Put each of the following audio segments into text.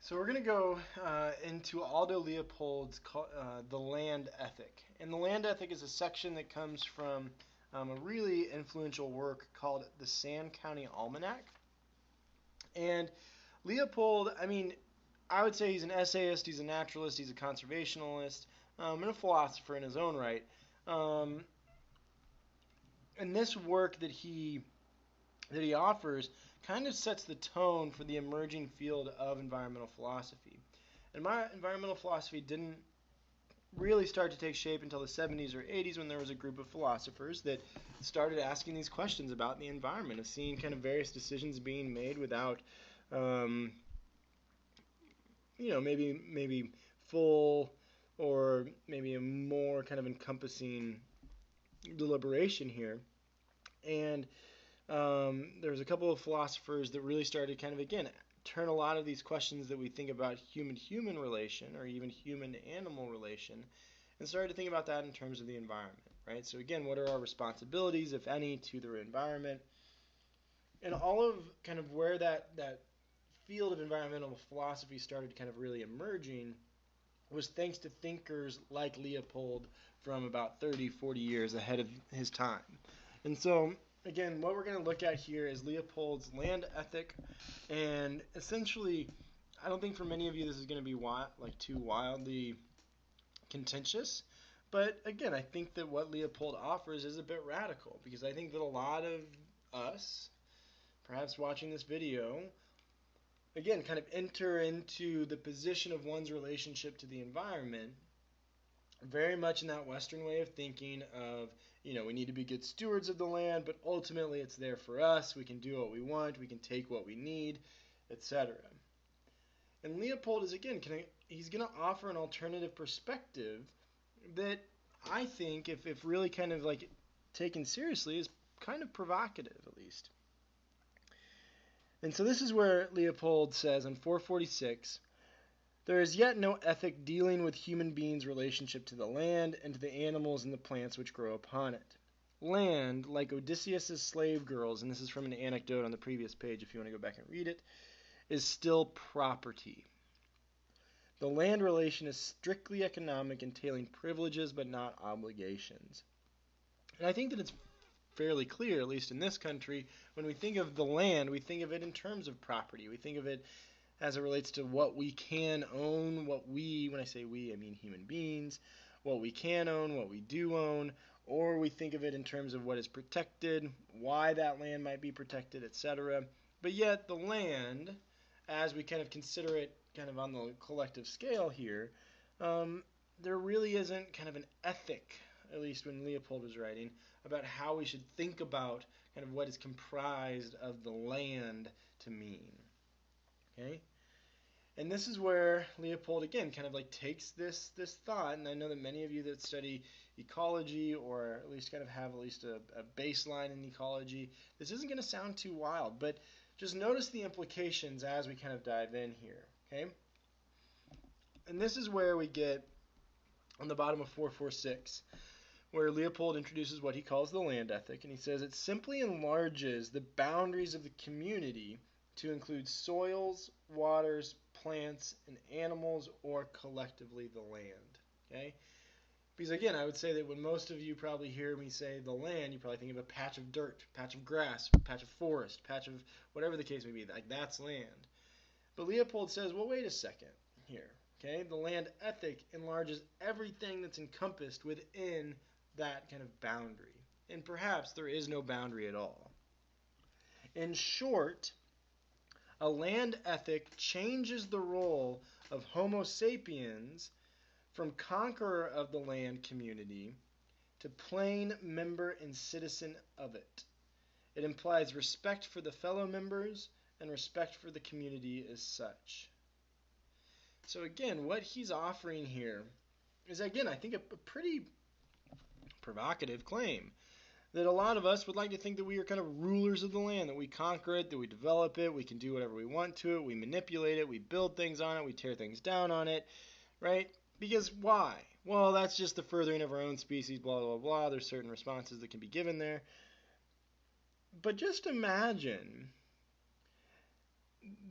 So we're going to go into Aldo Leopold's The Land Ethic. And the Land Ethic is a section that comes from a really influential work called the Sand County Almanac. And Leopold, I would say he's an essayist, he's a naturalist, he's a conservationalist, and a philosopher in his own right. And this work that he offers kind of sets the tone for the emerging field of environmental philosophy. And my environmental philosophy didn't really start to take shape until the 70s or 80s when there was a group of philosophers that started asking these questions about the environment, of seeing kind of various decisions being made without, maybe full or maybe a more kind of encompassing deliberation here. And there's a couple of philosophers that really started kind of, again, turn a lot of these questions that we think about human-human relation or even human-animal relation and started to think about that in terms of the environment, right? So again, what are our responsibilities, if any, to the environment? And all of kind of where that field of environmental philosophy started kind of really emerging was thanks to thinkers like Leopold from about 30, 40 years ahead of his time. And so, again, what we're going to look at here is Leopold's land ethic. And essentially, I don't think for many of you this is going to be too wildly contentious. But again, I think that what Leopold offers is a bit radical, because I think that a lot of us, perhaps watching this video, again, kind of enter into the position of one's relationship to the environment very much in that Western way of thinking of, we need to be good stewards of the land, but ultimately it's there for us. We can do what we want. We can take what we need, etc. And Leopold is, again, he's going to offer an alternative perspective that I think, if really kind of like taken seriously, is kind of provocative, at least. And so this is where Leopold says on 446, there is yet no ethic dealing with human beings' relationship to the land and to the animals and the plants which grow upon it. Land, like Odysseus' slave girls, and this is from an anecdote on the previous page if you want to go back and read it, is still property. The land relation is strictly economic, entailing privileges but not obligations. And I think that it's fairly clear, at least in this country, when we think of the land, we think of it in terms of property. We think of it as it relates to what we can own, when I say we, I mean human beings, what we can own, what we do own, or we think of it in terms of what is protected, why that land might be protected, etc. But yet the land, as we kind of consider it kind of on the collective scale here, there really isn't kind of an ethic, at least when Leopold was writing, about how we should think about kind of what is comprised of the land to mean. Okay? And this is where Leopold, again, kind of like takes this thought, and I know that many of you that study ecology, or at least kind of have at least a baseline in ecology, this isn't going to sound too wild, but just notice the implications as we kind of dive in here, okay? And this is where we get on the bottom of 446, where Leopold introduces what he calls the land ethic, and he says it simply enlarges the boundaries of the community to include soils, waters, plants, and animals, or collectively the land. Okay? Because again, I would say that when most of you probably hear me say the land, you probably think of a patch of dirt, patch of grass, patch of forest, patch of whatever the case may be. Like, that's land. But Leopold says, well, wait a second here. Okay? The land ethic enlarges everything that's encompassed within that kind of boundary. And perhaps there is no boundary at all. In short, a land ethic changes the role of Homo sapiens from conqueror of the land community to plain member and citizen of it. It implies respect for the fellow members and respect for the community as such. So again, what he's offering here is, again, I think a pretty provocative claim. That a lot of us would like to think that we are kind of rulers of the land, that we conquer it, that we develop it, we can do whatever we want to it, we manipulate it, we build things on it, we tear things down on it, right? Because why? Well, that's just the furthering of our own species, blah, blah, blah. There's certain responses that can be given there. But just imagine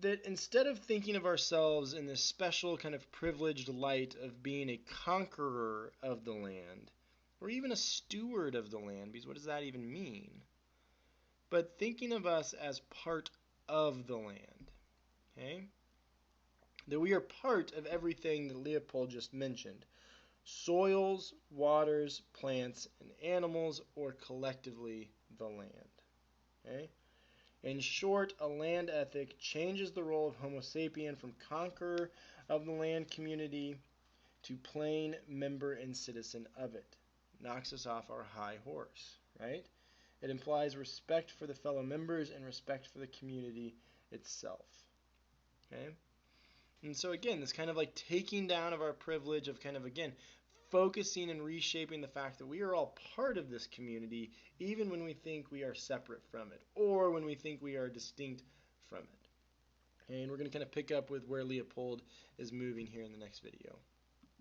that instead of thinking of ourselves in this special kind of privileged light of being a conqueror of the land, or even a steward of the land, because what does that even mean? But thinking of us as part of the land, okay? That we are part of everything that Leopold just mentioned. Soils, waters, plants, and animals, or collectively the land. Okay? In short, a land ethic changes the role of Homo sapien from conqueror of the land community to plain member and citizen of it. Knocks us off our high horse, right? It implies respect for the fellow members and respect for the community itself. Okay? And so again, this kind of like taking down of our privilege of kind of again focusing and reshaping the fact that we are all part of this community even when we think we are separate from it or when we think we are distinct from it. Okay, and we're going to kind of pick up with where Leopold is moving here in the next video.